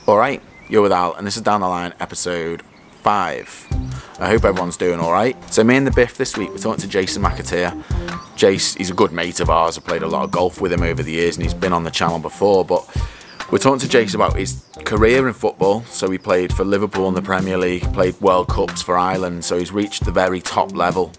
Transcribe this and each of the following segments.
Alright, you're with Al, and this is Down the Line, episode 5. I hope everyone's doing alright. So me and the Biff this week, we're talking to Jason Mcateer. Jace, he's a good mate of ours. I've played a lot of golf with him over the years, and he's been on the channel before, but we're talking to Jace about his career in football. So he played for Liverpool in the Premier League, played World Cups for Ireland, so he's reached the very top level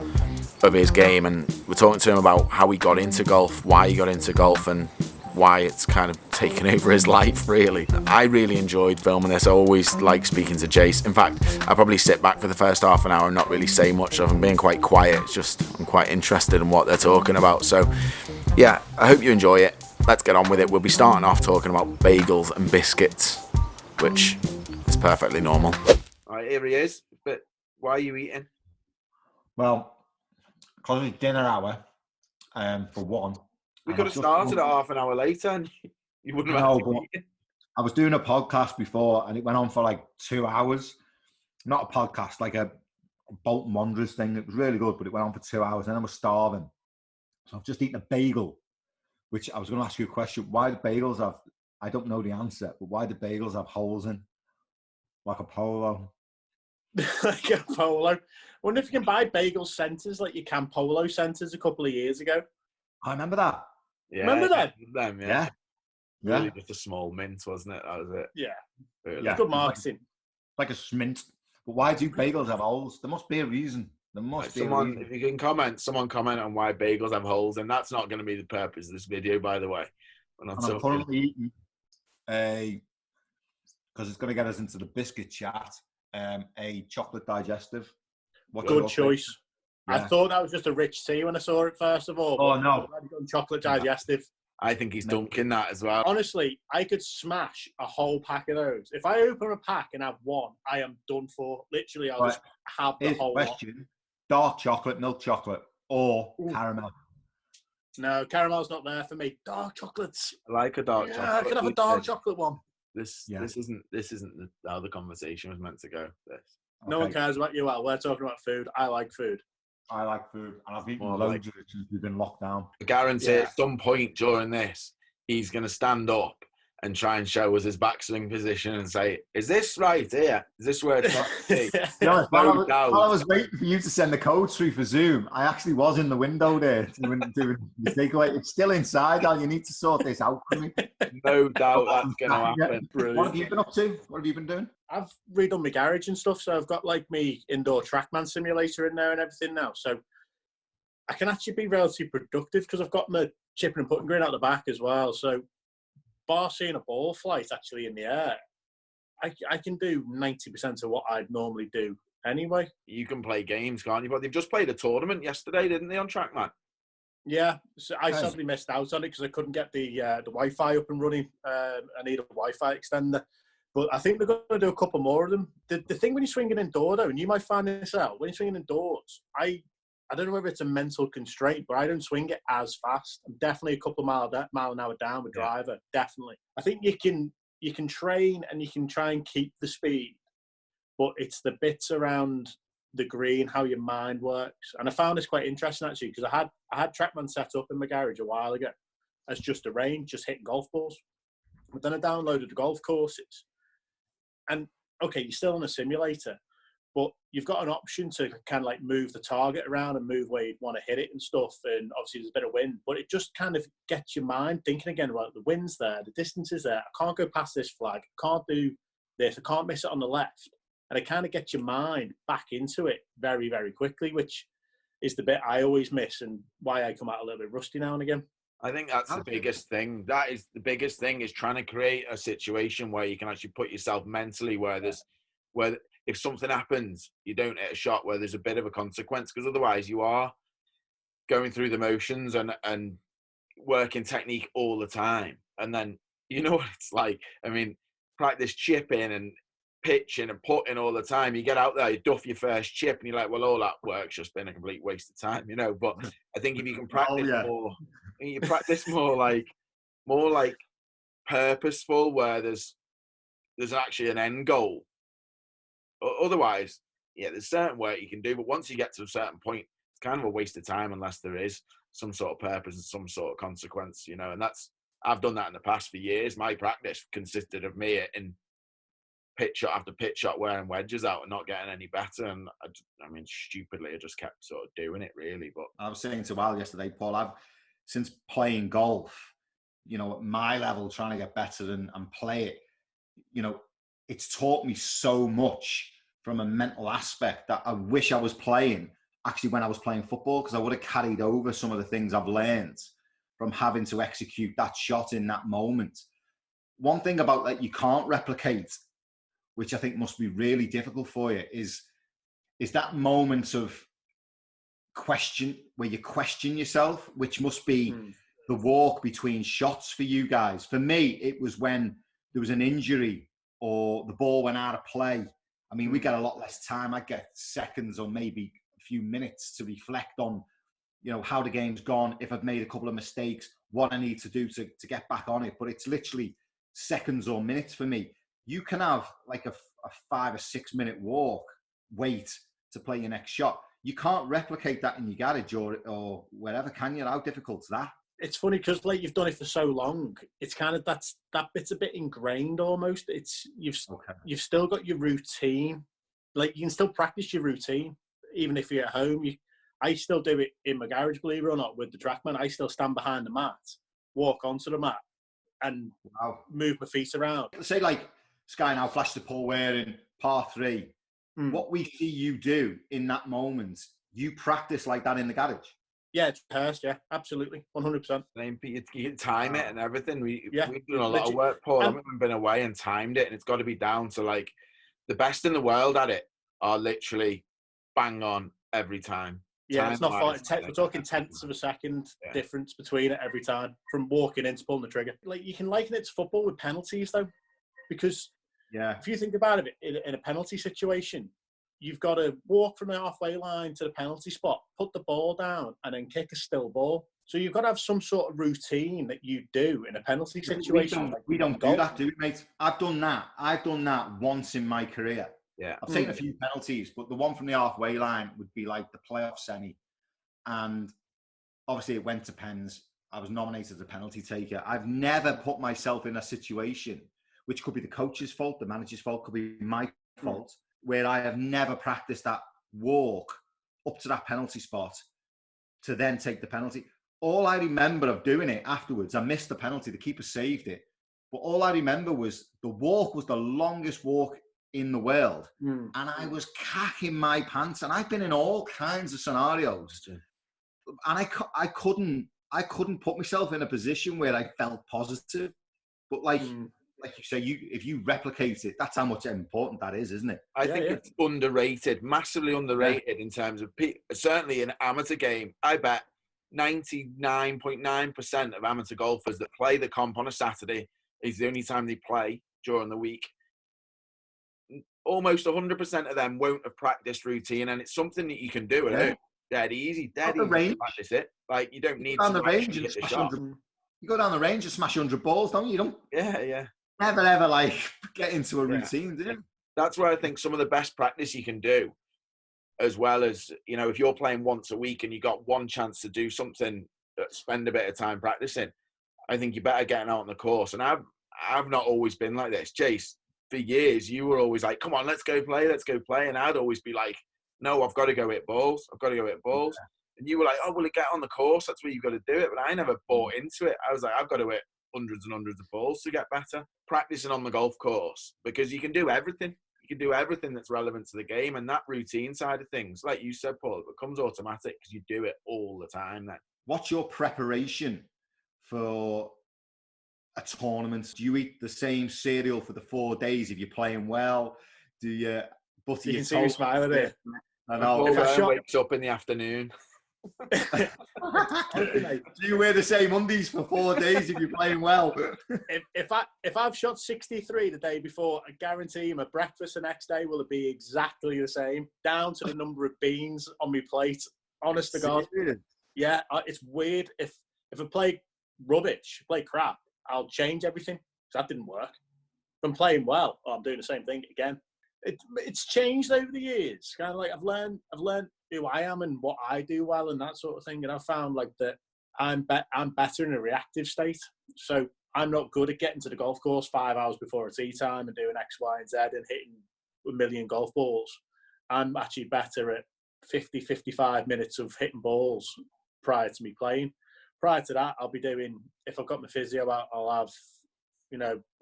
of his game, and we're talking to him about how he got into golf, why he got into golf, and why it's kind of taken over his life, really. I really enjoyed filming this. I always like speaking to Jace. In fact, I probably sit back for the first half an hour and not really say much of them, being quite quiet. It's just I'm quite interested in what they're talking about. So, yeah, I hope you enjoy it. Let's get on with it. We'll be starting off talking about bagels and biscuits, which is perfectly normal. All right, here he is. But why are you eating? Well, because it's dinner hour, for one. We and could I've have just started done- at half an hour later and you wouldn't have No, had to but eat. I was doing a podcast before and it went on for like 2 hours. Not a podcast, like a Bolton Wanderers thing. It was really good, but it went on for 2 hours and I was starving. So I've just eaten a bagel, which I was going to ask you a question. Why do bagels have, I don't know the answer, but why do bagels have holes in? Like a polo? Like a polo. I wonder if you can buy bagel centres like you can polo centres a couple of years ago. I remember that. Yeah, Remember that? Them, yeah. Yeah. Yeah. Really just a small mint, wasn't it? That was it. Yeah. Really. Yeah. Good marketing. Like a smint. But why do bagels have holes? There must be a reason. There must be a Someone, reason. if you can someone comment on why bagels have holes, and that's not going to be the purpose of this video, by the way. We're not And I'm talking- currently eating because it's going to get us into the biscuit chat, a chocolate digestive. What's Good your choice. favourite? I Yeah. thought that was just a rich tea when I saw it first of all. Oh, no. I've done chocolate digestive. I think he's No. dunking that as well. Honestly, I could smash a whole pack of those. If I open a pack and have one, I am done for. Literally, I'll Right. just have the Here's the whole lot. question. Dark chocolate, milk chocolate, or Ooh. caramel? No, caramel's not there for me. Dark chocolates. I like a dark Yeah, chocolate. I can have a dark chocolate one. This Yeah. this isn't how the conversation was meant to go. This. No one Okay. cares about you. Well, we're talking about food. I like food. I like food, and I've eaten Well, loads of it since we've been locked down. I guarantee Yeah. at some point during this, he's going to stand up and try and show us his backswing position and say, "Is this right here? Is this where it's got to be?" To be honest, No while doubt. I was waiting for you to send the code through for Zoom, I actually was in the window there doing the takeaway. It's still inside, Al. You need to sort this out for me. No doubt that's going to happen. What have Brilliant. you been up to? What have you been doing? I've redone my garage and stuff, so I've got like me indoor TrackMan simulator in there and everything now. So I can actually be relatively productive because I've got my chipping and putting green out the back as well. So bar seeing a ball flight actually in the air, I can do 90% of what I'd normally do anyway. You can play games, can't you? But they've just played a tournament yesterday, didn't they, on TrackMan? Yeah, so I Nice. sadly missed out on it because I couldn't get the Wi-Fi up and running. I need a Wi-Fi extender. But I think they're going to do a couple more of them. The thing when you're swinging indoor, though, and you might find this out, when you're swinging indoors, I don't know whether it's a mental constraint, but I don't swing it as fast. I'm definitely a couple of mile an hour down with driver, definitely. I think you can train and you can try and keep the speed, but it's the bits around the green, how your mind works. And I found this quite interesting, actually, because I had TrackMan set up in my garage a while ago as just a range, just hitting golf balls. But then I downloaded the golf courses. And, okay, you're still on a simulator, but you've got an option to kind of like move the target around and move where you'd want to hit it and stuff. And obviously there's a bit of wind, but it just kind of gets your mind thinking again about the wind's there, the distance is there. I can't go past this flag. I can't do this. I can't miss it on the left. And it kind of gets your mind back into it very, very quickly, which is the bit I always miss and why I come out a little bit rusty now and again. I think that's the biggest thing. That is the biggest thing, is trying to create a situation where you can actually put yourself mentally where if something happens, you don't hit a shot where there's a bit of a consequence, because otherwise you are going through the motions and working technique all the time. And then, you know what it's like? I mean, practice chipping and pitching and putting all the time. You get out there, you duff your first chip, and you're like, well, all that work's just been a complete waste of time, you know. But I think if you can practice more, you practice more like purposeful, where there's actually an end goal. Otherwise, yeah, there's certain work you can do, but once you get to a certain point, it's kind of a waste of time unless there is some sort of purpose and some sort of consequence, you know. And I've done that in the past for years. My practice consisted of me in pitch shot after pitch shot, wearing wedges out and not getting any better. And I mean, stupidly, I just kept sort of doing it, really. But I was saying to Al yesterday, Paul, since playing golf, you know, at my level, trying to get better and play it, you know, it's taught me so much from a mental aspect that I wish I was playing actually when I was playing football, because I would have carried over some of the things I've learned from having to execute that shot in that moment. One thing about that you can't replicate, which I think must be really difficult for you, is that moment of question where you question yourself, which must be the walk between shots for you guys. For me, it was when there was an injury or the ball went out of play. I mean, we get a lot less time. I get seconds or maybe a few minutes to reflect on, you know, how the game's gone, if I've made a couple of mistakes, what I need to do to get back on it. But it's literally seconds or minutes for me. You can have like a 5 or 6 minute walk, wait to play your next shot. You can't replicate that in your garage or wherever, can you? How difficult's that? It's funny because like you've done it for so long, it's kind of that bit's a bit ingrained almost. It's you've still got your routine. Like you can still practice your routine even if you're at home. I still do it in my garage, believe it or not, with the Trackman. I still stand behind the mat, walk onto the mat, and move my feet around. Say like Sky now flashed the Paul wearing par 3. What we see you do in that moment, you practice like that in the garage. Yeah, it's rehearsed. Yeah, absolutely, 100%. You can time it and everything. We've done a lot legit. of work, Paul. I've been away and timed it, and it's got to be down to like the best in the world at it are literally bang on every time. Yeah, it's not far. We're talking tenths of a second difference between it every time from walking in to pulling the trigger. Like you can liken it to football with penalties though, because if you think about it, in a penalty situation, you've got to walk from the halfway line to the penalty spot, put the ball down, and then kick a still ball. So you've got to have some sort of routine that you do in a penalty situation. We don't do that, do we, mate? I've done that once in my career. Yeah, I've taken a few penalties, but the one from the halfway line would be like the playoff semi. And obviously it went to pens. I was nominated as a penalty taker. I've never put myself in a situation, which could be the coach's fault, the manager's fault, could be my fault, where I have never practiced that walk up to that penalty spot to then take the penalty. All I remember of doing it afterwards, I missed the penalty, the keeper saved it. But all I remember was the walk was the longest walk in the world. And I was cacking my pants. And I've been in all kinds of scenarios. And I couldn't put myself in a position where I felt positive. But like you say, if you replicate it, that's how much important that is, isn't it? I think it's underrated, massively underrated in terms of, certainly in amateur game. I bet 99.9% of amateur golfers that play the comp on a Saturday is the only time they play during the week. Almost 100% of them won't have practiced routine, and it's something that you can do at home. Dead easy to practice it. Like you don't need to range and smash 100. You go down the range and smash 100 balls, don't you? You don't. Yeah. Never ever like get into a routine, do you? That's where I think some of the best practice you can do, as well as, you know, if you're playing once a week and you got one chance to do something, spend a bit of time practicing, I think you're better getting out on the course. And I've not always been like this. Jace, for years, you were always like, come on, let's go play. And I'd always be like, no, I've got to go hit balls. Yeah. And you were like, oh, well, get on the course. That's where you've got to do it. But I never bought into it. I was like, I've got to hit hundreds and hundreds of balls to get better. Practicing on the golf course, because you can do everything. You can do everything that's relevant to the game. And that routine side of things, like you said, Paul, it becomes automatic because you do it all the time then. What's your preparation for a tournament? Do you eat the same cereal for the 4 days if you're playing well? Do you butter your toast? Smiling there. I know. Wakes up in the afternoon. Do you wear the same undies for 4 days if you're playing well? If I've shot 63 the day before, I guarantee you my breakfast the next day will be exactly the same, down to the number of beans on my plate. Honest to God. Yeah, it's weird. If I play rubbish, play crap, I'll change everything. That didn't work. If I'm playing well, I'm doing the same thing again. It's changed over the years. Kind of like I've learned who I am and what I do well and that sort of thing. And I found like that I'm better in a reactive state. So I'm not good at getting to the golf course 5 hours before a tee time and doing X, Y, and Z and hitting a million golf balls. I'm actually better at 50, 55 minutes of hitting balls prior to me playing. Prior to that, I'll be doing, if I've got my physio out, I'll have,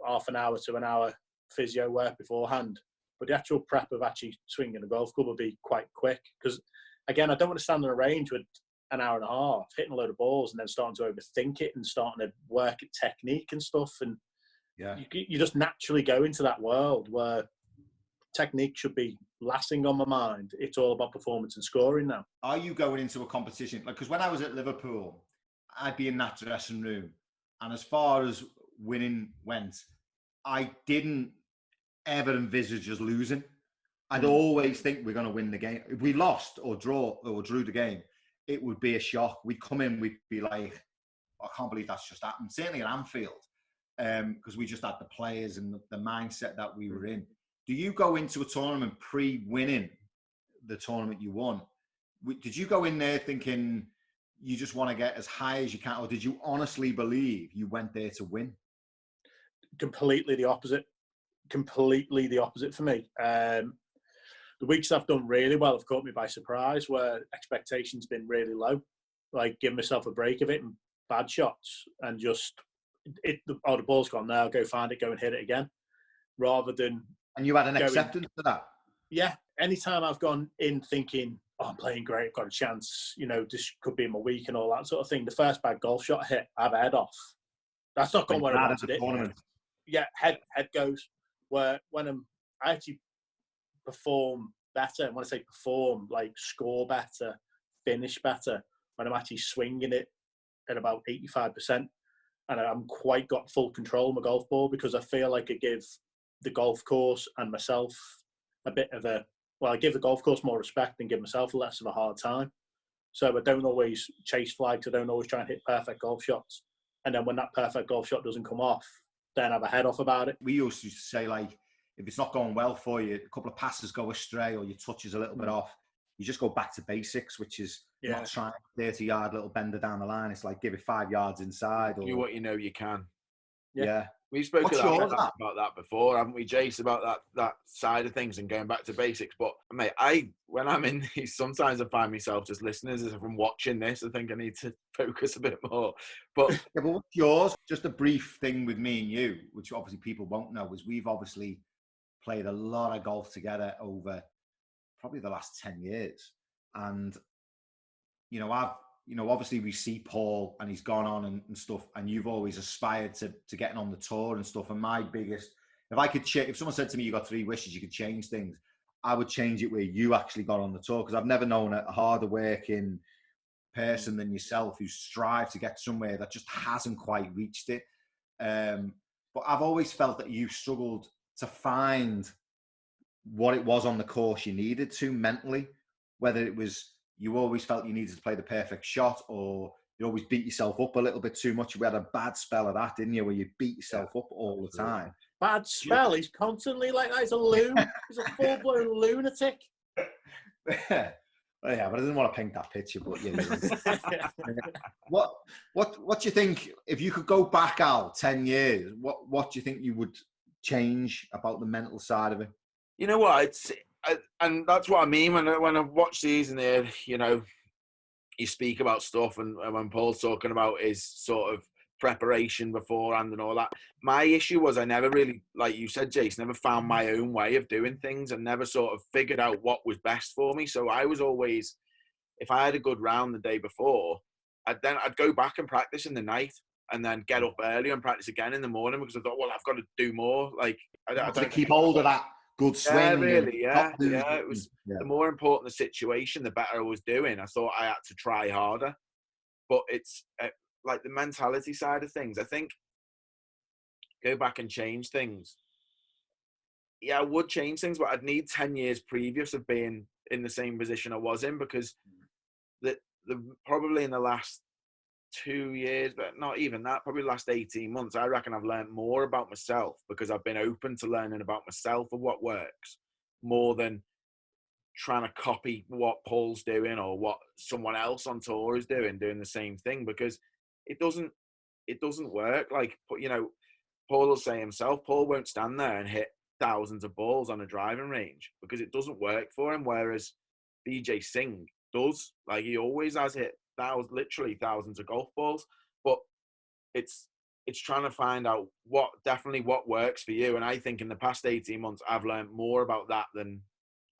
half an hour to an hour physio work beforehand. But the actual prep of actually swinging a golf club will be quite quick. Because, again, I don't want to stand on a range with an hour and a half hitting a load of balls and then starting to overthink it and starting to work at technique and stuff. And you just naturally go into that world where technique should be lasting on my mind. It's all about performance and scoring now. Are you going into a competition? Because when I was at Liverpool, I'd be in that dressing room. And as far as winning went, I didn't ever envisage us losing. I'd always think we're going to win the game. If we lost or drew the game, it would be a shock. We'd come in, we'd be like, I can't believe that's just happened. Certainly at Anfield, because we just had the players and the mindset that we were in. Do you go into a tournament pre-winning the tournament you won? Did you go in there thinking you just want to get as high as you can, or did you honestly believe you went there to win? Completely the opposite. Completely the opposite for me. The weeks I've done really well have caught me by surprise, where expectations been really low. Like, give myself a break of it and bad shots and just, the ball's gone now, go find it, go and hit it again. Rather than... And you had an acceptance for that? Yeah. Anytime I've gone in thinking, I'm playing great, I've got a chance, this could be in my week and all that sort of thing. The first bad golf shot I hit, I've head off. That's not gone where I wanted it. Yeah, head goes. Where when I actually perform better, and when I say perform, like score better, finish better, when I'm actually swinging it at about 85%, and I'm quite got full control of my golf ball, because I feel like I give the golf course and myself a bit of I give the golf course more respect and give myself less of a hard time. So I don't always chase flags, I don't always try and hit perfect golf shots. And then when that perfect golf shot doesn't come off, then I have a head off about it. We used to say, like, if it's not going well for you, a couple of passes go astray or your touch is a little bit off, you just go back to basics, which is not trying 30-yard little bender down the line. It's like, give it 5 yards inside. Or... Do what you know you can. Yeah. We've spoken about that before, haven't we, Jace, about that side of things and going back to basics. But, mate, when I'm in these, sometimes I find myself just listening as if I'm watching this. I think I need to focus a bit more. But but what's yours? Just a brief thing with me and you, which obviously people won't know, is we've obviously played a lot of golf together over probably the last 10 years. And, obviously we see Paul and he's gone on and stuff, and you've always aspired to getting on the tour and stuff. And my biggest, if someone said to me, you got 3 wishes, you could change things, I would change it where you actually got on the tour, because I've never known a harder working person than yourself who strives to get somewhere that just hasn't quite reached it. But I've always felt that you've struggled to find what it was on the course you needed to mentally, whether it was you always felt you needed to play the perfect shot, or you always beat yourself up a little bit too much. You had a bad spell of that, didn't you, where you beat yourself up all the time? Bad spell? He's constantly like that. He's a loon. He's a full-blown lunatic. Yeah, but I didn't want to paint that picture. But yeah. What do you think, if you could go back out 10 years, what do you think you would change about the mental side of it? You know what? And that's what I mean when I watch these and there, you speak about stuff, and when Paul's talking about his sort of preparation beforehand and all that. My issue was I never really, like you said, Jace, never found my own way of doing things, and never sort of figured out what was best for me. So I was always, if I had a good round the day before, I'd go back and practice in the night, and then get up early and practice again in the morning, because I thought, well, I've got to do more. Like, I don't keep hold of that good swing. Yeah, really, yeah. It was the more important the situation, the better I was doing. I thought I had to try harder. But it's like the mentality side of things. I think go back and change things. Yeah, I would change things, but I'd need 10 years previous of being in the same position I was in, because the probably in the last 2 years, but not even that, probably the last 18 months, I reckon I've learned more about myself, because I've been open to learning about myself and what works, more than trying to copy what Paul's doing or what someone else on tour is doing the same thing, because it doesn't it doesn't work. Like, you know, Paul will say himself, Paul won't stand there and hit thousands of balls on a driving range because it doesn't work for him. Whereas BJ Singh does. Like, he always has hit literally thousands of golf balls. But it's trying to find out what works for you. And I think in the past 18 months, I've learned more about that than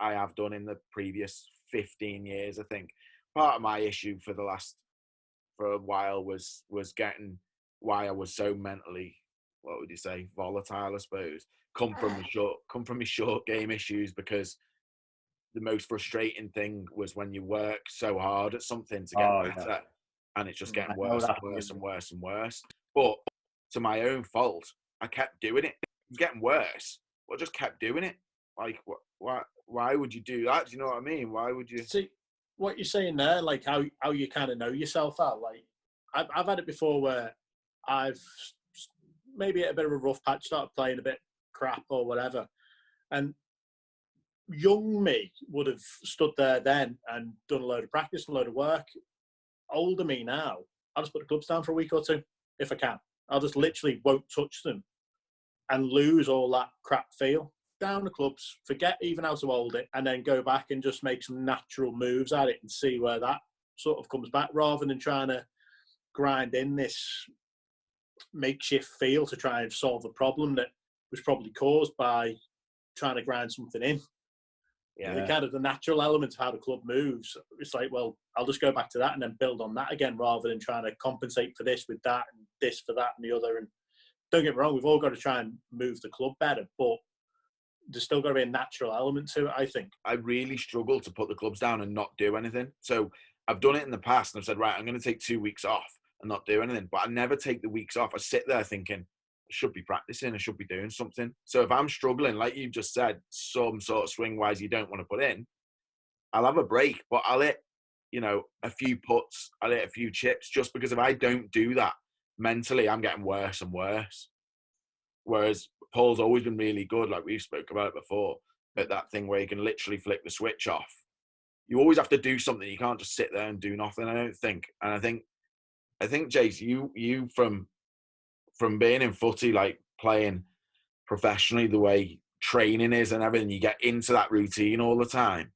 I have done in the previous 15 years. I think part of my issue for a while was getting why I was so mentally, what would you say, volatile, I suppose, come from my short game issues, because the most frustrating thing was when you work so hard at something to get better, and it's just getting worse and worse and worse and worse. But to my own fault, I kept doing it. It was getting worse, but I just kept doing it. Like, why would you do that? Do you know what I mean? Why would you? See, what you're saying there, like how you kind of know yourself out. Like, I've had it before where I've maybe hit a bit of a rough patch, started playing a bit crap or whatever, and young me would have stood there then and done a load of practice and a load of work. Older me now, I'll just put the clubs down for a week or two if I can. I'll just literally won't touch them and lose all that crap feel. Down the clubs, forget even how to hold it, and then go back and just make some natural moves at it and see where that sort of comes back, rather than trying to grind in this makeshift feel to try and solve a problem that was probably caused by trying to grind something in. Yeah. The kind of the natural element of how the club moves. It's like, well, I'll just go back to that and then build on that again, rather than trying to compensate for this with that and this for that and the other. And don't get me wrong, we've all got to try and move the club better, but there's still got to be a natural element to it, I think. I really struggle to put the clubs down and not do anything. So I've done it in the past and I've said, right, I'm going to take 2 weeks off and not do anything. But I never take the weeks off. I sit there thinking, I should be practicing, I should be doing something. So if I'm struggling, like you just said, some sort of swing-wise you don't want to put in, I'll have a break, but I'll hit, a few putts, I'll hit a few chips, just because if I don't do that, mentally I'm getting worse and worse. Whereas Paul's always been really good, like we've spoke about it before, at that thing where you can literally flick the switch off. You always have to do something. You can't just sit there and do nothing, I don't think. And I think Jace, you from being in footy, like playing professionally, the way training is and everything, you get into that routine all the time.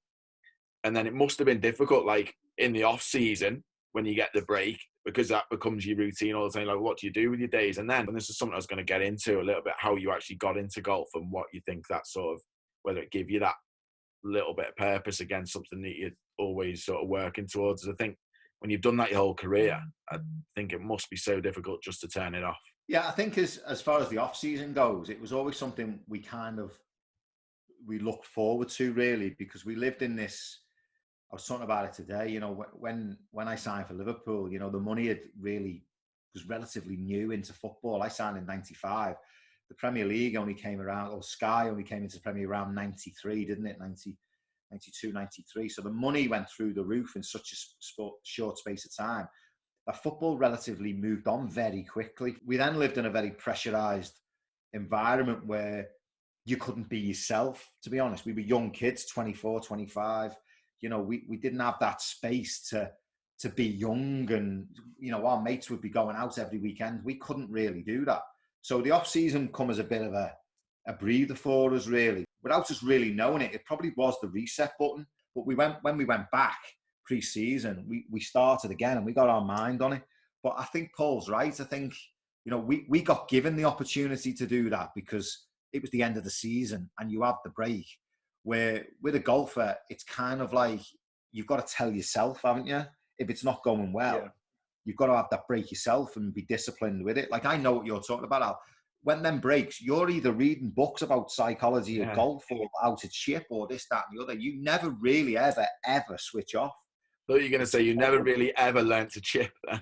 And then it must have been difficult, like in the off season when you get the break, because that becomes your routine all the time. Like, what do you do with your days? And then, and this is something I was going to get into a little bit, how you actually got into golf and what you think that sort of, whether it give you that little bit of purpose against something that you're always sort of working towards. I think when you've done that your whole career, I think it must be so difficult just to turn it off. Yeah, I think as far as the off season goes, it was always something we looked forward to, really, because we lived in this. I was talking about it today. When I signed for Liverpool, the money was relatively new into football. I signed in '95. The Premier League only came around, or Sky only came into the Premier around '93, didn't it? 92, 93. So the money went through the roof in such a short space of time. That football relatively moved on very quickly. We then lived in a very pressurized environment where you couldn't be yourself, to be honest. We were young kids, 24, 25. We didn't have that space to be young, and, our mates would be going out every weekend. We couldn't really do that. So the off season come as a bit of a breather for us, really. Without us really knowing it, it probably was the reset button. But when we went back pre-season, we started again and we got our mind on it. But I think Paul's right. I think, we got given the opportunity to do that because it was the end of the season and you have the break. Where with a golfer, it's kind of like you've got to tell yourself, haven't you? If it's not going well, you've got to have that break yourself and be disciplined with it. Like, I know what you're talking about, Al. When them breaks, you're either reading books about psychology of golf or how to chip or this, that, and the other. You never really, ever switch off. I thought you were going to say you never really ever learned to chip then.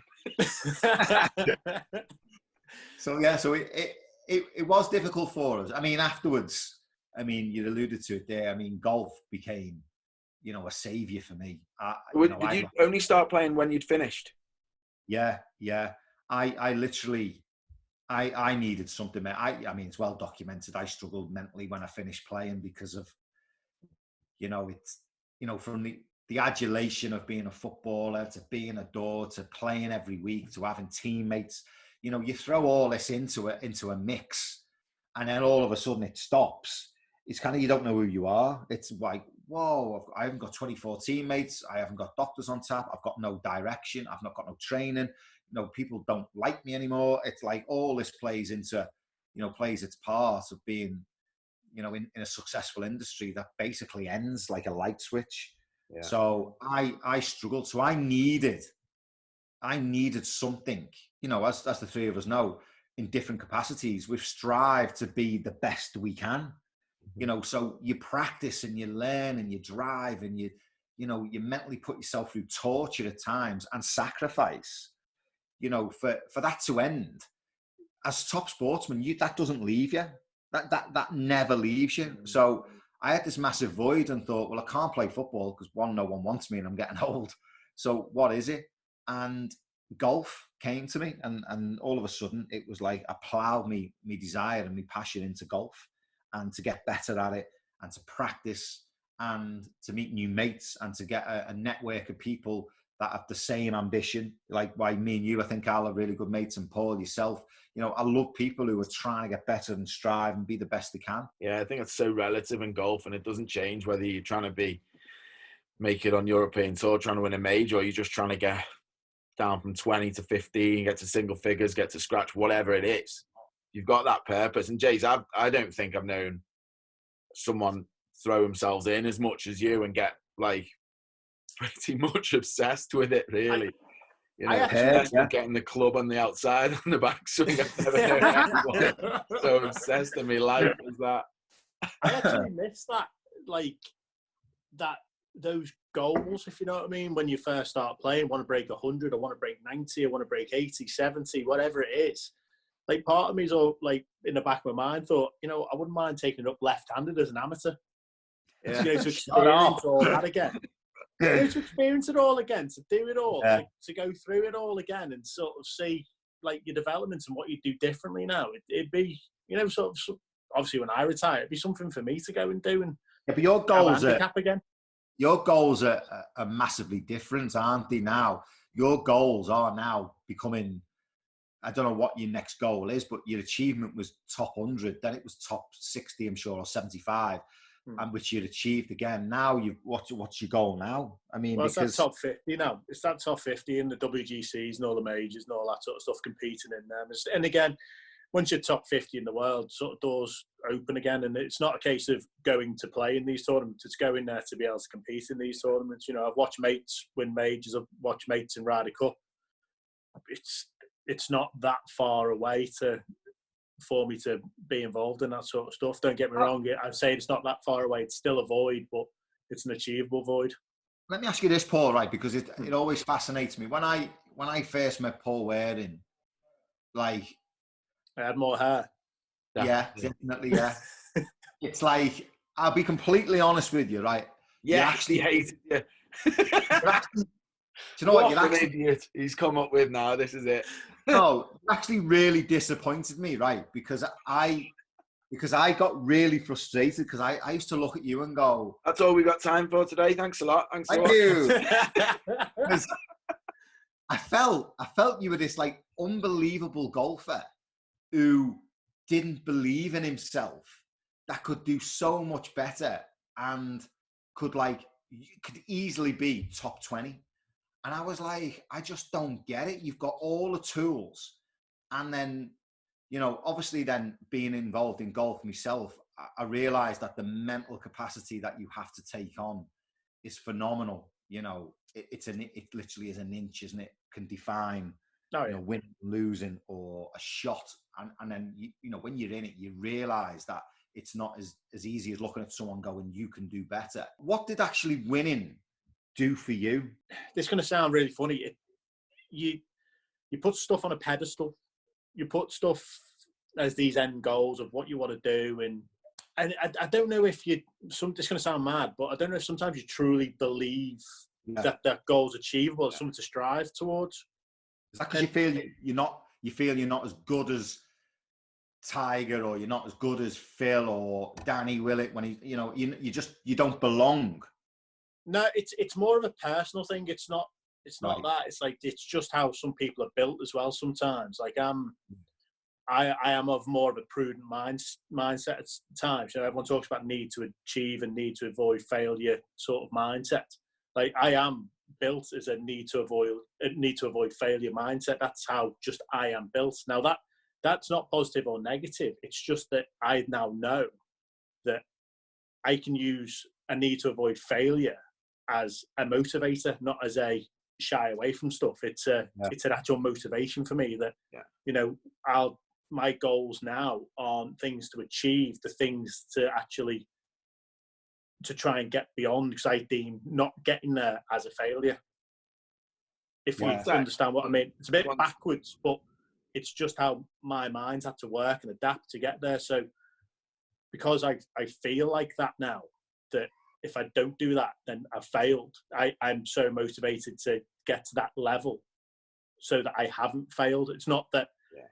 So it was difficult for us. I mean, afterwards, you alluded to it there. Golf became, a saviour for me. Did you only start playing when you'd finished? Yeah. I literally, I needed something. It's well documented. I struggled mentally when I finished playing because of, from the adulation of being a footballer to being adored to playing every week to having teammates. you know, you throw all this into a mix, and then all of a sudden it stops. It's kind of, you don't know who you are. It's like, whoa, I haven't got 24 teammates. I haven't got doctors on tap. I've got no direction. I've not got no training. You know, people don't like me anymore. It's like all this plays its part of being, you know, in a successful industry that basically ends like a light switch. Yeah. So I struggled. So I needed something, you know, as the three of us know, in different capacities. We've strived to be the best we can, you know, so you practice and you learn and you drive and you mentally put yourself through torture at times and sacrifice, you know, for that to end. As top sportsman, that doesn't leave you. That never leaves you. So I had this massive void and thought, well, I can't play football because one, no one wants me and I'm getting old. So what is it? And golf came to me, and all of a sudden it was like I ploughed me desire and me passion into golf, and to get better at it and to practice and to meet new mates and to get a network of people that have the same ambition. Like why me and you, I think, Al, are really good mates, and Paul, yourself. You know, I love people who are trying to get better and strive and be the best they can. Yeah, I think it's so relative in golf, and it doesn't change whether you're trying to make it on European tour, trying to win a major, or you're just trying to get down from 20 to 15, get to single figures, get to scratch, whatever it is. You've got that purpose. And Jace, I don't think I've known someone throw themselves in as much as you and get like pretty much obsessed with it, really. Obsessed with getting the club on the outside on the backswing. I've never known anyone so obsessed in my life as that. I actually miss that, those goals, if you know what I mean. When you first start playing, want to break 100, I want to break 90, I want to break 80, 70, whatever it is. Like, part of me's all like in the back of my mind thought, you know, I wouldn't mind taking it up left-handed as an amateur. Yeah. You know, to experience all that again. You know, to experience it all again, to do it all, to go through it all again, and sort of see like your developments and what you do differently now. It'd be, you know, sort of, obviously when I retire, it'd be something for me to go and do. And but your goals again. Your goals are massively different, aren't they? Now your goals are now becoming, I don't know what your next goal is, but your achievement was top 100, then it was top 60, I'm sure, or 75. And which you'd achieved again. Now what's your goal now? I mean, well, it's that top 50 now. It's that top 50 in the WGCs and all the majors and all that sort of stuff competing in them. And again, once you're top 50 in the world, sort of doors open again. And it's not a case of going to play in these tournaments. It's going there to be able to compete in these tournaments. You know, I've watched mates win majors. I've watched mates in Ryder Cup. It's not that far away for me to be involved in that sort of stuff. Don't get me wrong, I'd say it's not that far away. It's still a void, but it's an achievable void. Let me ask you this, Paul, right? Because it always fascinates me. When I first met Paul Waring, like, I had more hair. Yeah, definitely, yeah. It's like, I'll be completely honest with you, right? Yeah, you actually hated you. Do you know what? You're actually, idiot he's come up with now. This is it. No, it actually really disappointed me, right? Because I got really frustrated because I used to look at you and go, that's all we got time for today. Thanks a lot. Thank you. I felt you were this like unbelievable golfer who didn't believe in himself, that could do so much better and could easily be top 20. And I was like, I just don't get it. You've got all the tools. And then, you know, obviously then being involved in golf myself, I realized that the mental capacity that you have to take on is phenomenal. You know, it literally is an inch, isn't it? Can define, winning, losing, or a shot. And then, you know, when you're in it, you realize that it's not as easy as looking at someone going, you can do better. What did actually winning do for you? This is going to sound really funny. You put stuff on a pedestal. You put stuff as these end goals of what you want to do, and I don't know if it's going to sound mad, but I don't know if sometimes you truly believe that goal's achievable, it's something to strive towards. Is that because you feel you're not as good as Tiger, or you're not as good as Phil or Danny Willett when you don't belong? No, it's more of a personal thing. It's not It's not that. It's like, it's just how some people are built as well sometimes. Like, I am of more of a prudent mindset at times. You know, everyone talks about need to achieve and need to avoid failure sort of mindset. Like, I am built as a need to avoid failure mindset. That's how just I am built. Now that's not positive or negative. It's just that I now know that I can use a need to avoid failure as a motivator, not as a shy away from stuff. It's an actual motivation for me that, you know, my goals now aren't things to achieve, the things to actually to try and get beyond, because I deem not getting there as a failure. If you understand what I mean. It's a bit backwards, but it's just how my mind's had to work and adapt to get there. So because I feel like that now, that if I don't do that, then I've failed. I'm so motivated to get to that level so that I haven't failed. It's not that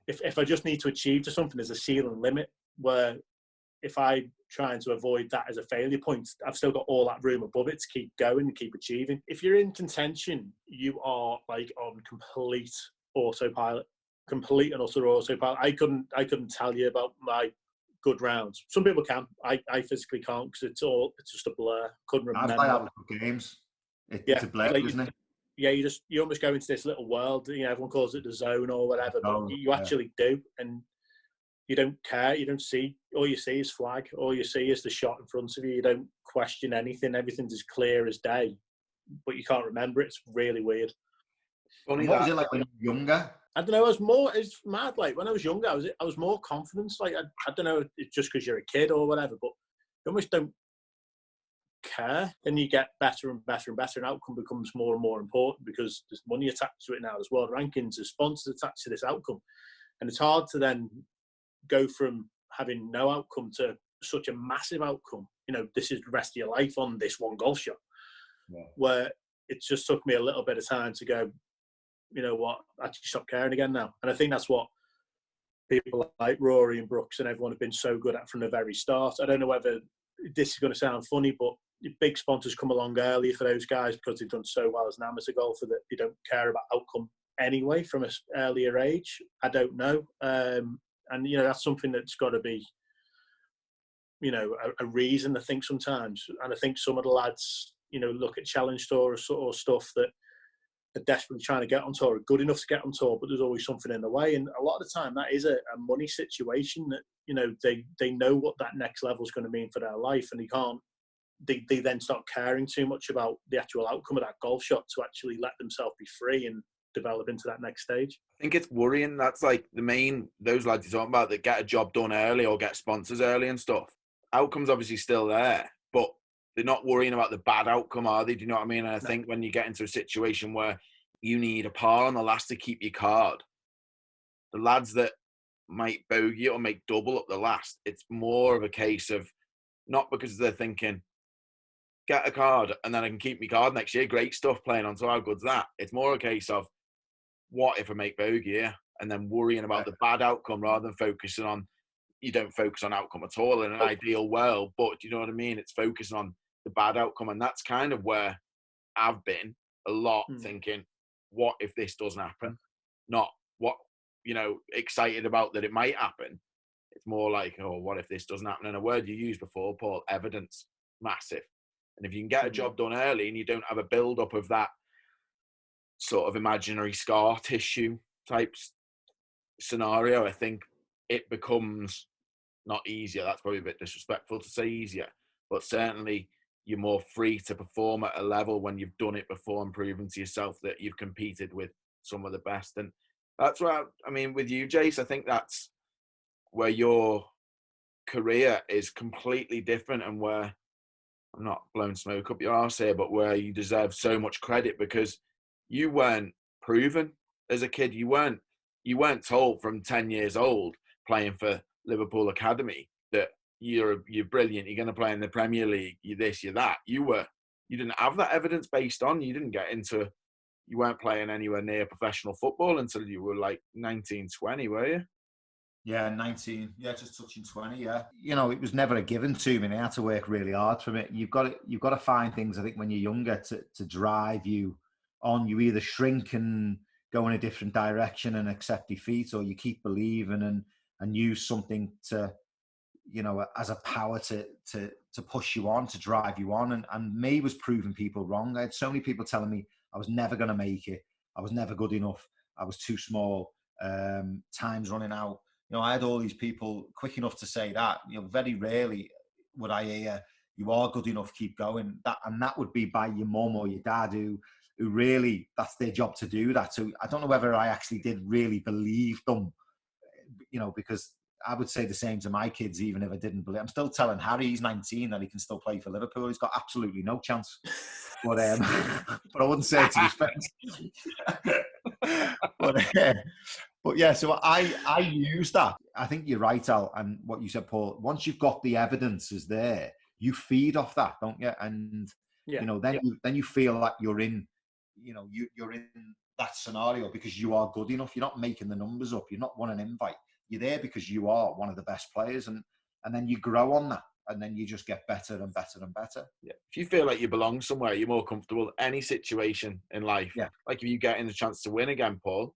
if I just need to achieve to something, there's a ceiling limit where if I'm trying to avoid that as a failure point, I've still got all that room above it to keep going and keep achieving. If you're in contention, you are like on complete autopilot, complete and utter autopilot. I couldn't tell you about my good rounds. Some people can. I physically can't because it's just a blur. Couldn't remember. I have good games. It's a blur, like, isn't it? Yeah, you almost go into this little world. You know, everyone calls it the zone or whatever, but you actually do, and you don't care. You don't see. All you see is flag. All you see is the shot in front of you. You don't question anything. Everything's as clear as day, but you can't remember it. It's really weird. Funny, what was it like when you were younger? I don't know. It's mad. Like when I was younger, I was more confident. Like I don't know. It's just because you're a kid or whatever, but you almost don't care. Then you get better and better and better, and outcome becomes more and more important because there's money attached to it now. There's world rankings, there's sponsors attached to this outcome, and it's hard to then go from having no outcome to such a massive outcome. You know, this is the rest of your life on this one golf shot. Where it just took me a little bit of time to go, you know what, I actually stop caring again now. And I think that's what people like Rory and Brooks and everyone have been so good at from the very start. I don't know whether this is going to sound funny, but big sponsors come along early for those guys because they've done so well as an amateur golfer that they don't care about outcome anyway from an earlier age. I don't know. And, you know, that's something that's got to be, you know, a reason, I think, sometimes. And I think some of the lads, you know, look at Challenge Tour or stuff that are desperately trying to get on tour, are good enough to get on tour, but there's always something in the way. And a lot of the time that is a money situation that, you know, they know what that next level is going to mean for their life, and they then start caring too much about the actual outcome of that golf shot to actually let themselves be free and develop into that next stage. I think it's worrying. That's like those lads you're talking about that get a job done early or get sponsors early and stuff. Outcome's obviously still there, but they're not worrying about the bad outcome, are they? Do you know what I mean? And I think when you get into a situation where you need a par on the last to keep your card, the lads that might bogey or make double up the last, it's more of a case of not because they're thinking, get a card and then I can keep my card next year. Great stuff playing on, so how good's that? It's more a case of, what if I make bogey here? And then worrying about the bad outcome rather than focusing on, you don't focus on outcome at all in an ideal world, but do you know what I mean? It's focusing on the bad outcome. And that's kind of where I've been a lot thinking, what if this doesn't happen? Not what, you know, excited about that it might happen. It's more like, oh, what if this doesn't happen? And a word you used before, Paul, evidence, massive. And if you can get a job done early and you don't have a build-up of that sort of imaginary scar tissue type scenario, I think it becomes not easier. That's probably a bit disrespectful to say easier, but certainly you're more free to perform at a level when you've done it before and proven to yourself that you've competed with some of the best. And that's why, I mean, with you, Jace, I think that's where your career is completely different and where, I'm not blowing smoke up your arse here, but where you deserve so much credit because you weren't proven as a kid. You weren't told from 10 years old playing for Liverpool Academy that you're brilliant, you're going to play in the Premier League, you're this, you're that. You didn't have that evidence based on, you weren't playing anywhere near professional football until you were like 19, 20, were you? Yeah, 19. Yeah, just touching 20, yeah. You know, it was never a given to me. I had to work really hard for it. You've got to find things, I think, when you're younger to drive you on, you either shrink and go in a different direction and accept defeat, or you keep believing and use something to, you know, as a power to push you on, to drive you on. And me was proving people wrong. I had so many people telling me I was never going to make it. I was never good enough. I was too small. Time's running out. You know, I had all these people quick enough to say that. You know, very rarely would I hear, you are good enough, keep going. That would be by your mum or your dad who really, that's their job to do that. So I don't know whether I actually did really believe them, you know, because I would say the same to my kids, even if I didn't believe. I'm still telling Harry, he's 19, that he can still play for Liverpool. He's got absolutely no chance. But but I wouldn't say it to his face. But yeah, so I use that. I think you're right, Al, and what you said, Paul. Once you've got the evidence is there, you feed off that, don't you? And you know, then you feel like you're in, you know, you're in that scenario because you are good enough. You're not making the numbers up. You're not wanting an invite. You're there because you are one of the best players, and then you grow on that, and then you just get better and better and better. Yeah. If you feel like you belong somewhere, you're more comfortable. Any situation in life, like if you get in the chance to win again, Paul,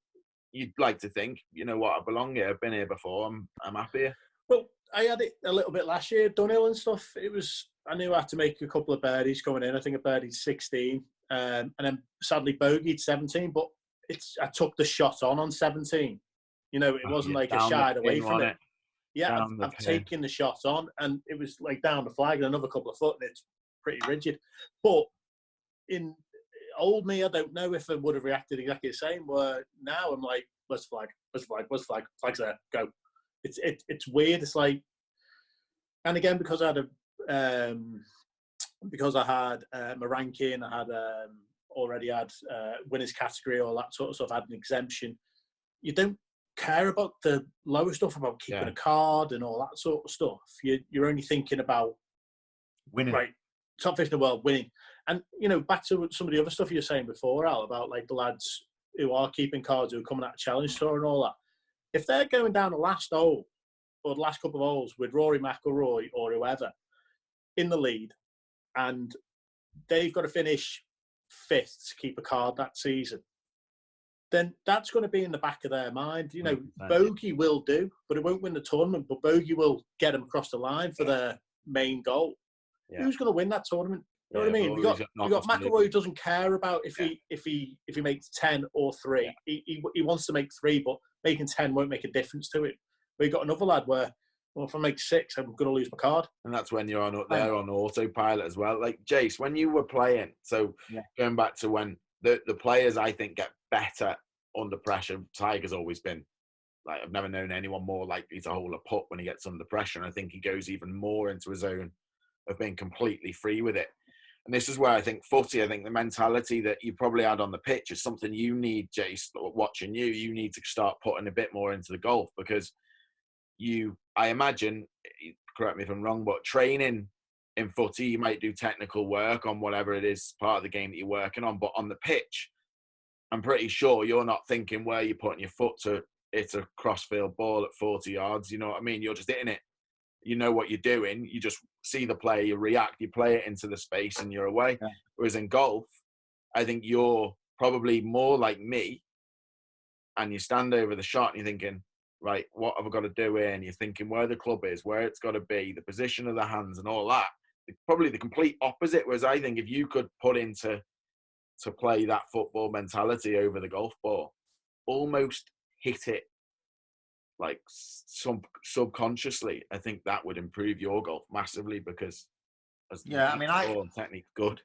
you'd like to think, you know what, I belong here. I've been here before. I'm happy here. Well, I had it a little bit last year, Dunhill and stuff. I knew I had to make a couple of birdies coming in. I think I birdied 16, and then sadly bogeyed 17. But I took the shot on 17. You know, it wasn't like I shied away from it. Yeah, I've taken the shot on, and it was like down the flag and another couple of foot, and it's pretty rigid. But in old me, I don't know if I would have reacted exactly the same. Where now I'm like, where's the flag? Flag's there, go. It's weird. It's like, and again because I had my ranking, I had already had winners category, all that sort of stuff. I had an exemption. You don't care about the lower stuff, about keeping a card and all that sort of stuff. You're only thinking about winning, right? Top 50 in the world, winning. And you know, back to some of the other stuff you were saying before, Al, about like the lads who are keeping cards, who are coming out of challenge tour and all that. If they're going down the last hole or the last couple of holes with Rory McIlroy or whoever in the lead, and they've got to finish 5th to keep a card that season, then that's going to be in the back of their mind. You know, bogey will do, but it won't win the tournament, but bogey will get them across the line for their main goal. Yeah. Who's going to win that tournament? You know what I mean? You got McIlroy who doesn't care about if he makes 10 or 3. Yeah. He wants to make 3, but making 10 won't make a difference to it. But you got another lad where, well, if I make 6, I'm going to lose my card. And that's when you're on autopilot as well. Like Jace, when you were playing, so going back to when the players I think get better under pressure. Tiger's always been like, I've never known anyone more likely to hold a putt when he gets under pressure. And I think he goes even more into a zone of being completely free with it. And this is where I think the mentality that you probably had on the pitch is something you need, Jace, watching you need to start putting a bit more into the golf, because I imagine, correct me if I'm wrong, but training in footy, you might do technical work on whatever it is, part of the game that you're working on, but on the pitch, I'm pretty sure you're not thinking where you're putting your foot to hit a crossfield ball at 40 yards. You know what I mean? You're just hitting it. You know what you're doing. You just see the play, you react, you play it into the space, and you're away. Yeah. Whereas in golf, I think you're probably more like me, and you stand over the shot and you're thinking, right, what have I got to do here? And you're thinking where the club is, where it's got to be, the position of the hands and all that. Probably the complete opposite. Whereas I think if you could put into to play that football mentality over the golf ball, almost hit it like subconsciously, I think that would improve your golf massively, because technique's good.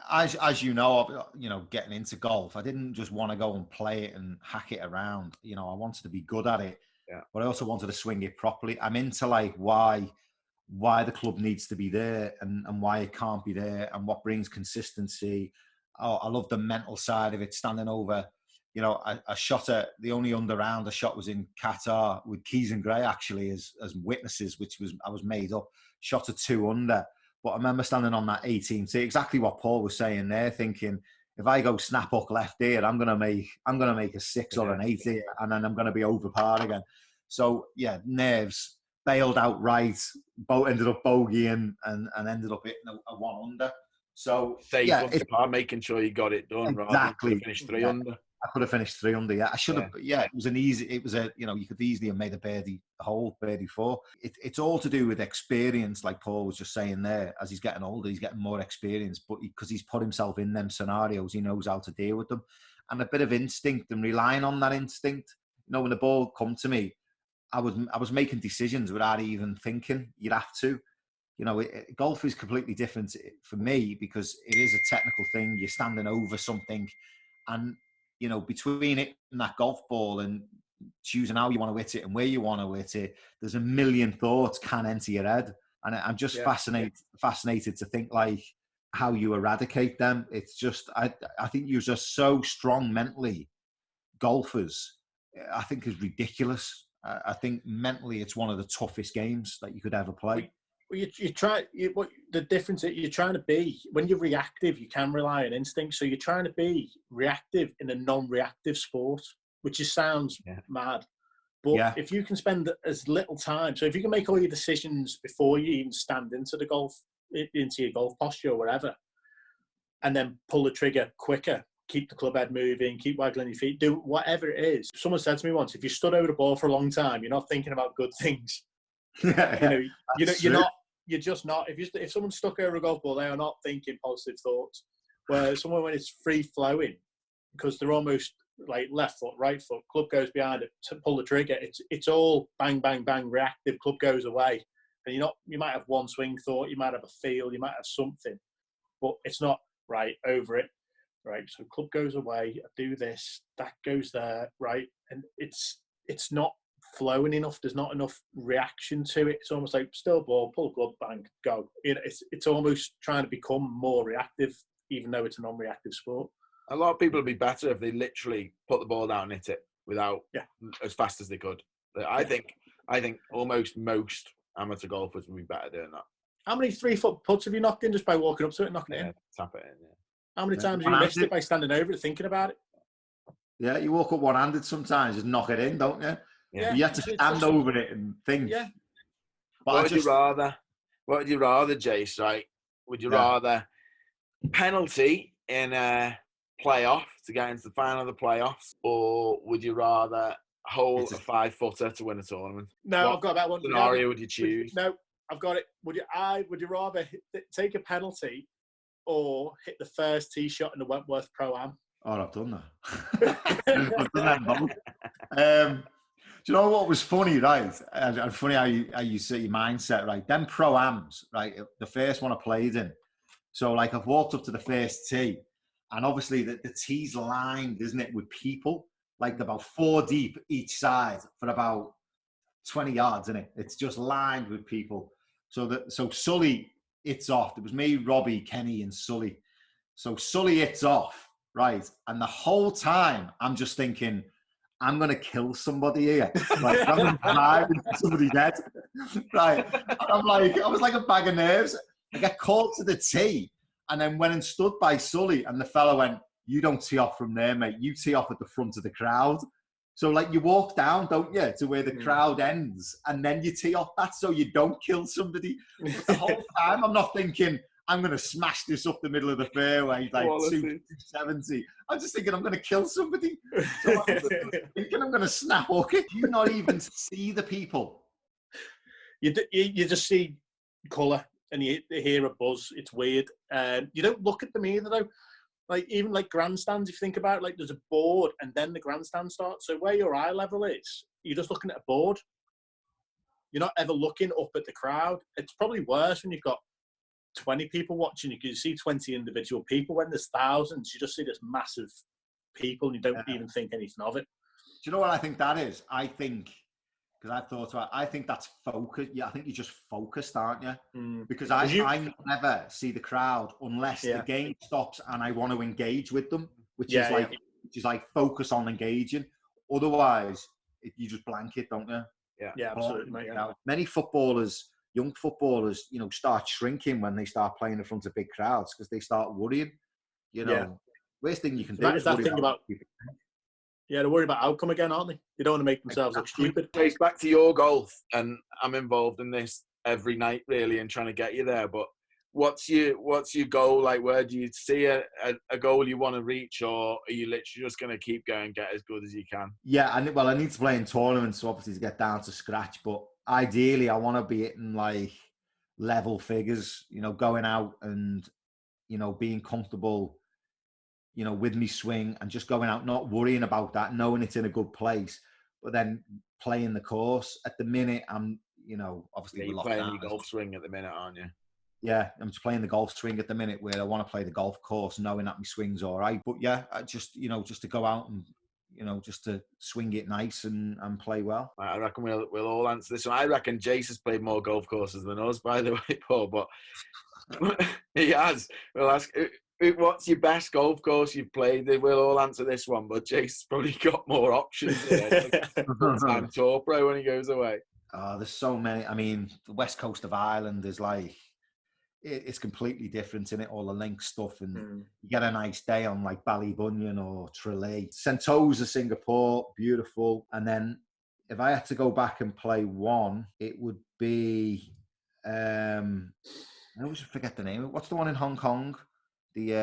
As you know, getting into golf, I didn't just want to go and play it and hack it around. You know, I wanted to be good at it, but I also wanted to swing it properly. I'm into like why the club needs to be there and why it can't be there, and what brings consistency. Oh, I love the mental side of it, standing over. You know, I shot the only under-round I shot was in Qatar with Keys and Gray actually as witnesses, I was made up. Shot a 2 under, but I remember standing on that 18 tee, exactly what Paul was saying there, thinking if I go snap hook left here, I'm gonna make a 6 or an 8 here, and then I'm gonna be over par again. So yeah, nerves, bailed out right, ended up bogeying and ended up hitting a 1 under. So Safe yeah, on the par, making sure you got it done exactly. rather than finish 3 under. I could have finished 3 under. Yeah, I should have. Yeah, it was a, you could easily have made a whole birdie 4. It's all to do with experience, like Paul was just saying there. As he's getting older, he's getting more experience, but because he's put himself in them scenarios, he knows how to deal with them, and a bit of instinct and relying on that instinct. When the ball come to me, I was making decisions without even thinking. You'd have to. Golf is completely different for me because it is a technical thing. You're standing over something, and between it and that golf ball and choosing how you want to hit it and where you want to hit it, there's a million thoughts can enter your head, and I'm just fascinated to think like how you eradicate them. It's just I think you're just so strong mentally. Golfers, I think, is ridiculous. I think mentally it's one of the toughest games that you could ever play. Well, what the difference is, you're trying to be, when you're reactive, you can rely on instinct. So you're trying to be reactive in a non-reactive sport, which just sounds mad. But if you can spend as little time, so if you can make all your decisions before you even stand into your golf posture or whatever, and then pull the trigger quicker, keep the club head moving, keep waggling your feet, do whatever it is. Someone said to me once, if you stood over the ball for a long time, you're not thinking about good things. You're just not. If someone's stuck over a golf ball, they are not thinking positive thoughts. Where someone, when it's free flowing, because they're almost like left foot, right foot, club goes behind it, to pull the trigger. It's all bang, bang, bang, reactive. Club goes away, and you might have one swing thought, you might have a feel, you might have something, but it's not right over it. Right, so club goes away. I do this, that goes there. Right, and it's not flowing enough. There's not enough reaction to it. It's almost like still ball, pull the club, bang, go. It's almost trying to become more reactive, even though it's a non-reactive sport. A lot of people would be better if they literally put the ball down and hit it without as fast as they could. I think almost most amateur golfers would be better doing that. How many 3-foot putts have you knocked in just by walking up to it and knocking it in? Tap it in. Yeah. How many times have you missed it by standing over it, thinking about it? Yeah, you walk up one-handed sometimes, just knock it in, don't you? Yeah. You have to stand over it and think. Yeah. But what would you rather, Jace, right? Would you rather penalty in a playoff to get into the final of the playoffs, or would you rather hole a 5-footer to win a tournament? No, I've got that one. Scenario would you choose? No, I've got it. Would you rather take a penalty or hit the first tee shot in the Wentworth Pro-Am? Oh, I've done that. I've done that. Do you know what was funny, right? And funny how you set your mindset, right? Them Pro-Ams, right? The first one I played in. So, like, I've walked up to the first tee, and obviously the tee's lined, isn't it, with people, like about 4 deep each side for about 20 yards, isn't it? It's just lined with people. So Sully hits off. It was me, Robbie, Kenny, and Sully. So Sully hits off, right? And the whole time, I'm just thinking, I'm going to kill somebody here. Like, I'm going to drive into somebody's head. Right. And I was like a bag of nerves. I get called to the tee and then went and stood by Sully, and the fella went, "You don't tee off from there, mate. You tee off at the front of the crowd." So, like, you walk down, don't you, to where the crowd ends, and then you tee off. That's so you don't kill somebody. But the whole time, I'm not thinking, I'm going to smash this up the middle of the fairway, like 270. I'm just thinking I'm going to kill somebody. So I'm thinking I'm going to snap hook it. You not even see the people. You just see colour and you hear a buzz. It's weird. You don't look at them either, though. Like, even like grandstands, if you think about it, like there's a board and then the grandstand starts. So where your eye level is, you're just looking at a board. You're not ever looking up at the crowd. It's probably worse when you've got 20 people watching. You can see 20 individual people. When there's thousands, you just see this massive people and you don't even think anything of it. Do you know what I think that is? I think, because I've thought about it, I think that's focus. Yeah, I think you're just focused, aren't you? Because I never see the crowd unless the game stops and I want to engage with them, which is like focus on engaging. Otherwise, you just blank it, don't you? Yeah, absolutely. Mate, many footballers, young footballers, start shrinking when they start playing in front of big crowds because they start worrying. Worst thing you can do is worry about people. Yeah, they're worried about outcome again, aren't they? They don't want to make themselves look stupid. It's back to your golf, and I'm involved in this every night, really, and trying to get you there. But what's your goal? Like, where do you see a goal you want to reach, or are you literally just going to keep going, get as good as you can? Yeah, I need to play in tournaments, so obviously to get down to scratch. But ideally, I want to be hitting like level figures. You know, going out and being comfortable. With me swing and just going out, not worrying about that, knowing it's in a good place, but then playing the course. At the minute, I'm, obviously You're playing your golf swing at the minute, aren't you? Yeah, I'm just playing the golf swing at the minute where I want to play the golf course, knowing that my swing's all right. But yeah, I just to go out and just to swing it nice and play well. I reckon we'll all answer this one. I reckon Jace has played more golf courses than us, by the way, Paul. But he has. We'll ask, what's your best golf course you've played? We'll all answer this one, but Jace's probably got more options there. Full-time tour pro when he goes away. Oh, there's so many. I mean, the west coast of Ireland is like, it's completely different in it, all the link stuff, and you get a nice day on like Ballybunion or Tralee. Sentosa, Singapore, beautiful. And then if I had to go back and play one, it would be I always forget the name. What's the one in Hong Kong? The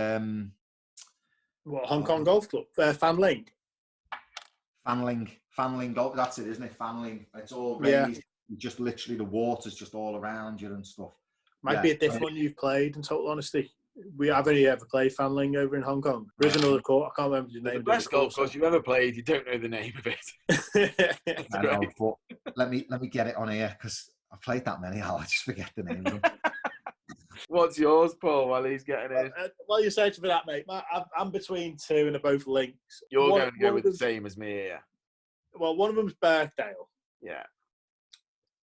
Hong Kong Golf Club? Fanling. Fanling Golf. That's it, isn't it? Fanling. It's all raised. Just literally the water's just all around you and stuff. Might be a different one you've played, in total honesty. I've only ever played Fanling over in Hong Kong. There is another court. I can't remember the name. The best golf course you've ever played, you don't know the name of it. I know, but let me get it on here because I've played that many. I just forget the name of them. What's yours, Paul, while he's getting his? While you're searching for that, mate, I'm between two and they're both links. You're going to go with the same as me here. Well, one of them's Birkdale. Yeah.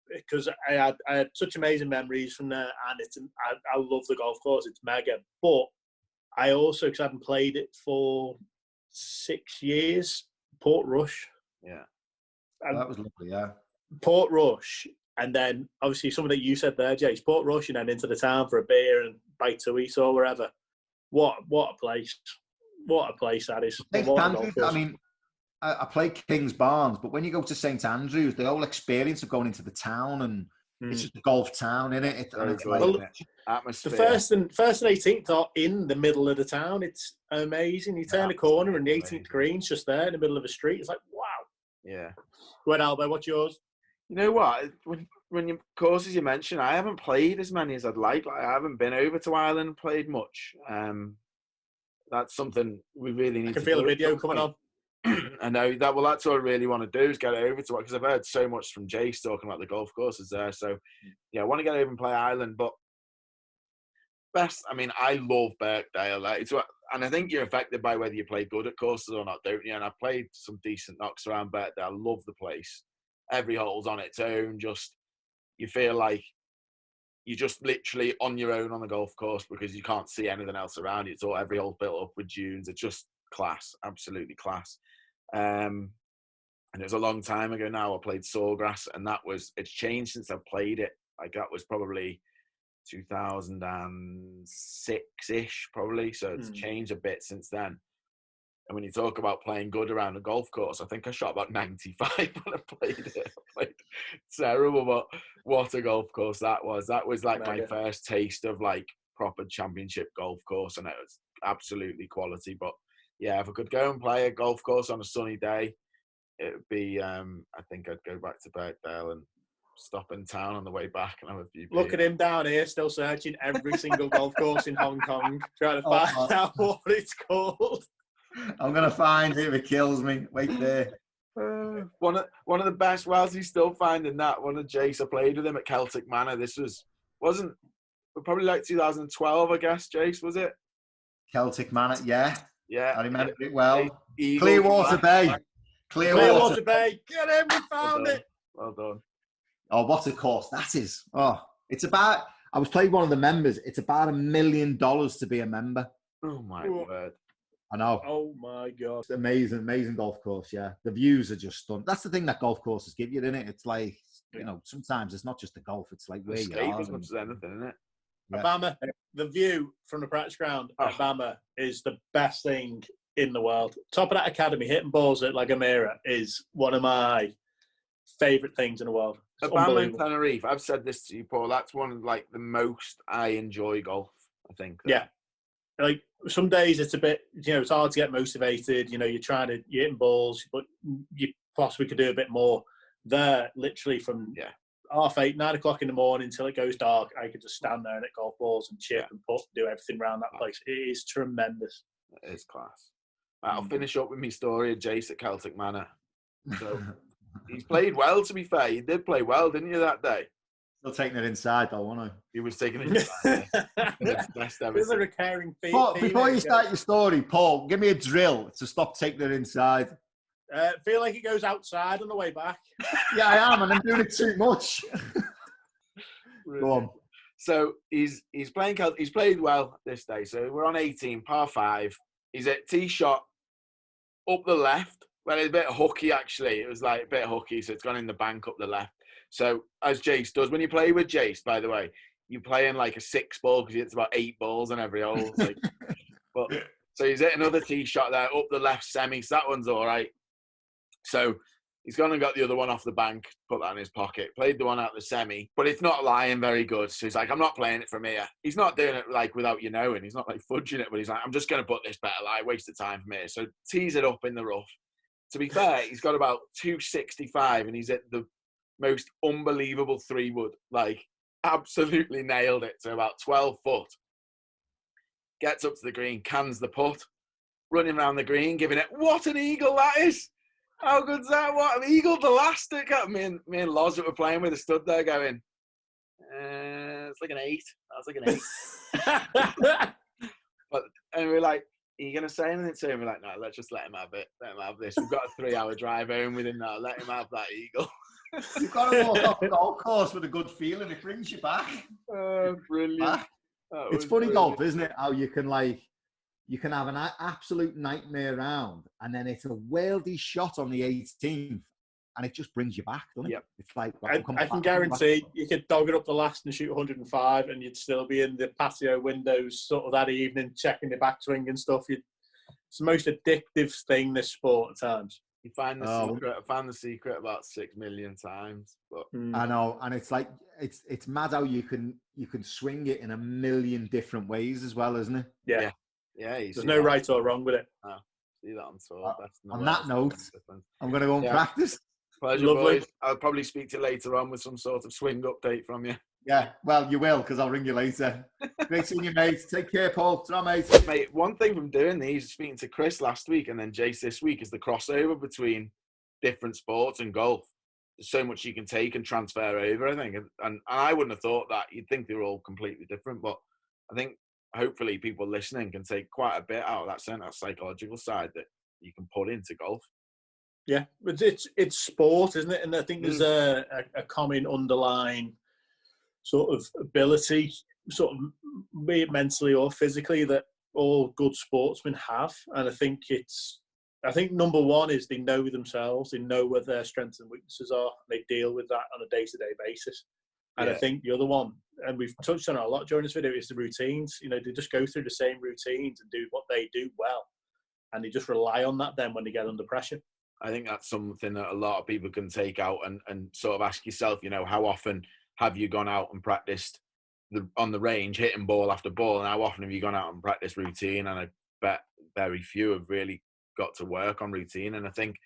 Because I had such amazing memories from there, and I love the golf course. It's mega. But I also, because I haven't played it for 6 years, Portrush. Yeah. That was lovely, yeah. Portrush, and then obviously something that you said there, Jace, Portrush, and then into the town for a beer and bite to eat or wherever. What a place! What a place that is. I mean, I play King's Barnes, but when you go to St Andrews, the whole experience of going into the town and it's just a golf town, isn't it? It's like, atmosphere. The first and 18th are in the middle of the town. It's amazing. You turn a corner and the 18th green's just there in the middle of a street. It's like, wow. Yeah. Go ahead, Albo, what's yours? You know what? When your courses you mentioned, I haven't played as many as I'd like. I haven't been over to Ireland and played much. That's something we really need to do. I can feel a video coming on. I know that. Well, that's what I really want to do is get over to it because I've heard so much from Jace talking about the golf courses there. So, yeah, I want to get over and play Ireland. But best, I mean, I love Birkdale. And I think you're affected by whether you play good at courses or not, don't you? And I've played some decent knocks around Birkdale. I love the place. Every hole's on its own. Just you feel like you're just literally on your own on the golf course because you can't see anything else around you. It's all every hole's built up with dunes. It's just class, absolutely class. And it was a long time ago now. I played Sawgrass, and it's changed since I played it. Like that was probably 2006-ish, probably. So it's changed a bit since then. And when you talk about playing good around a golf course, I think I shot about 95 when I played it. I played terrible, but what a golf course that was. That was like my first taste of like proper championship golf course, and it was absolutely quality. But yeah, if I could go and play a golf course on a sunny day, it would be, I think I'd go back to Birkdale and stop in town on the way back and have a few beers. Look at him down here, still searching every single golf course in Hong Kong, trying to find out what it's called. I'm going to find it if it kills me. Wait there. One of the best, whilst he's still finding that, one of Jace, I played with him at Celtic Manor. This wasn't probably like 2012, I guess, Jace, was it? Celtic Manor, yeah. Yeah. I remember it well. Eagle, Clearwater Bay. Clearwater Bay. Get him, we found it. Well done. Oh, what a course that is. Oh, it's about, I was playing one of the members. It's about $1 million to be a member. Oh, my word. I know. Oh, my God. It's amazing, amazing golf course, yeah. The views are just stunning. That's the thing that golf courses give you, isn't it? It's like, sometimes it's not just the golf. It's like where you are. As much as anything, isn't it? Yeah. Bama, the view from the practice ground at Bama is the best thing in the world. Top of that academy, hitting balls at like a mirror is one of my favourite things in the world. It's Bama and unbelievable. Tenerife. I've said this to you, Paul. That's one of like the most I enjoy golf. I think. Yeah. Like some days it's a bit, it's hard to get motivated. You're hitting balls, but you possibly could do a bit more. There, literally from 8:30, 9 o'clock in the morning till it goes dark, I could just stand there and hit golf balls and chip and putt, do everything around that place. It is tremendous. It is class. I'll finish up with my story of Jace at Celtic Manor. So he's played well, to be fair. He did play well, didn't you, that day? Still taking it inside, though, wasn't He was taking it inside. It's best ever. There's a recurring theme. Before you start your story, Paul, give me a drill to stop taking it inside. Feel like it goes outside on the way back. Yeah, I am, and I'm doing it too much. Go on. So he's playing. He's played well this day. So we're on 18, par 5. He's at tee shot up the left. Well, it's a bit hooky actually. It was like a bit hooky, so it's gone in the bank up the left. So as Jace does, when you play with Jace, by the way, you play in like a 6 ball because it's about 8 balls on every hole. Like, so he's hit another tee shot there up the left semi. So that one's all right. So he's gone and got the other one off the bank, put that in his pocket, played the one out the semi, but it's not lying very good. So he's like, I'm not playing it from here. He's not doing it like without you knowing. He's not like fudging it, but he's like, I'm just going to put this better lie, waste of time from here. So tees it up in the rough. To be fair, he's got about 265 and he's at the most unbelievable 3-wood. Like, absolutely nailed it to about 12 foot. Gets up to the green, cans the putt, running around the green, giving it, what an eagle that is! How good's that? What an eagle elastic! Me and Loz that were playing with stood there going, it's like an 8. That was like an 8. And we're like, are you going to say anything to him? We're like, no, let's just let him have it. Let him have this. We've got a 3-hour drive home with him now. Let him have that eagle. You've got to walk off the golf course with a good feeling. It brings you back. Brilliant. It's funny golf, isn't it? How you can have an absolute nightmare round and then it's a worldy shot on the 18th and it just brings you back, doesn't it? Yep. It's like, I can guarantee you could dog it up the last and shoot 105 and you'd still be in the patio windows sort of that evening checking the backswing and stuff. It's the most addictive thing, this sport at times. You find the secret. I found the secret about 6 million times. But I know, and it's like it's mad how you can swing it in a million different ways as well, isn't it? Yeah. There's no right or wrong with it. No, see that on tour. On that note, I'm going to go and practice. Pleasure, Lovely. boys. I'll probably speak to you later on with some sort of swing update from you. Yeah, well, you will, because I'll ring you later. Great seeing you, mate. Take care, Paul. Ta-ra, mate. Mate, one thing from doing these, speaking to Chris last week and then Jace this week, is the crossover between different sports and golf. There's so much you can take and transfer over, I think. And I wouldn't have thought that. You'd think they were all completely different. But I think hopefully people listening can take quite a bit out of that psychological side that you can put into golf. Yeah, but it's sport, isn't it? And I think there's a common underlying sort of ability, sort of be it mentally or physically, that all good sportsmen have. And I think number one is they know themselves, they know where their strengths and weaknesses are, and they deal with that on a day-to-day basis. And I think the other one, and we've touched on it a lot during this video, is the routines. They just go through the same routines and do what they do well. And they just rely on that then when they get under pressure. I think that's something that a lot of people can take out and sort of ask yourself, how often have you gone out and practiced on the range, hitting ball after ball, and how often have you gone out and practiced routine? And I bet very few have really got to work on routine. And I think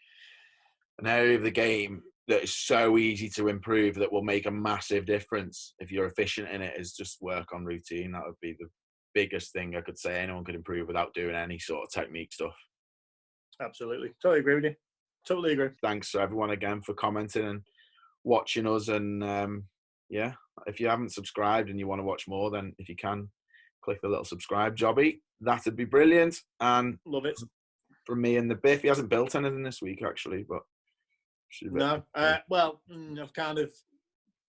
an area of the game that is so easy to improve that will make a massive difference if you're efficient in it is just work on routine. That would be the biggest thing I could say anyone could improve without doing any sort of technique stuff. Absolutely. Totally agree with you. Totally agree. Thanks to everyone again for commenting and watching us. And if you haven't subscribed and you want to watch more, then if you can, click the little subscribe jobby. That'd be brilliant. And love it. From me and the Biff, he hasn't built anything this week actually, but no. I've kind of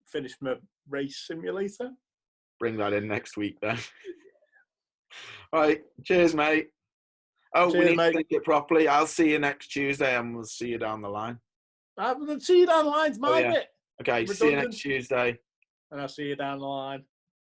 finished my race simulator. Bring that in next week then. All right. Cheers, mate. Oh, cheers, we need to think it properly. I'll see you next Tuesday and we'll see you down the line. I'm going to see you down the line's my bit. Okay, see you next Tuesday. And I'll see you down the line.